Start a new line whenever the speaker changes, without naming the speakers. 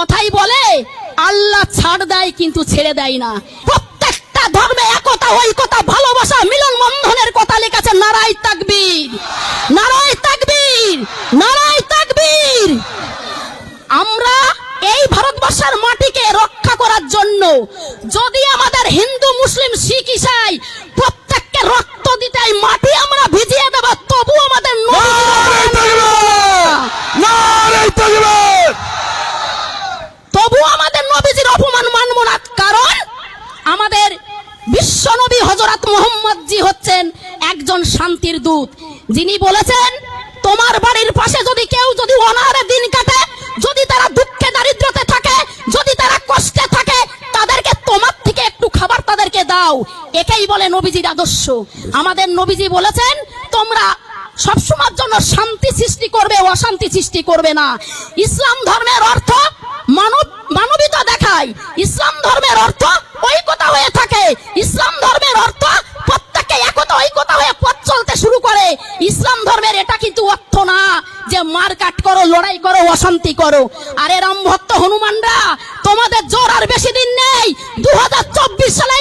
কথাই বলে আল্লাহ ছাড় দেয় কিন্তু ছেড়ে দেয় না। প্রত্যেকটা ধর্মে একতা, ঐকতা, ভালোবাসা, মিলন বন্ধনের কথা লেখা নারায়ে তাকবীর, নারায়ে তাকবীর, নারায়ে তাকবীর। আমরা এই ভারতবর্ষের মাটিকে রক্ষা করার জন্য যদি আমাদের হিন্দু, মুসলিম, শিখ, ইসাই প্রত্যেককে রক্ত দিতে মাটি আমরা ভিজিয়ে দেব, তবু আমাদের তবু আমাদের নবীজির অপমান মানব না। কারণ আমাদের বিশ্ব নবী হযরত মুহাম্মদ জি হচ্ছেন একজন শান্তির দূত, যিনি বলেছেন তোমার বাড়ির পাশে যদি কেউ যদি অনাহারে দিন কাটে, যদি তারা দুঃখে দারিদ্রতে থাকে, যদি তারা কষ্টে থাকে, তাদেরকে তোমার থেকে একটু খাবার তাদেরকে দাও। এটাই বলে নবীজির আদর্শ। আমাদের নবীজি বলেছেন তোমরা সবসময়ের জন্য শান্তি সৃষ্টি করবে, অশান্তি সৃষ্টি করবে না। ইসলাম ধর্মের অর্থ মানবিকতা দেখায়, ইসলাম ধর্মের অর্থ ঐকতা হয়ে থাকে, ইসলাম ধর্মের অর্থ প্রত্যেককে একতা ঐকতা হয়ে পথ চলতে শুরু করে। ইসলাম ধর্মের এটা কিন্তু অর্থ না যে মারকাট করো, লড়াই করো, অশান্তি করো। আরে রাম ভক্ত হনুমানরা, তোমাদের জোর আর বেশি দিন নেই। 2024 সালে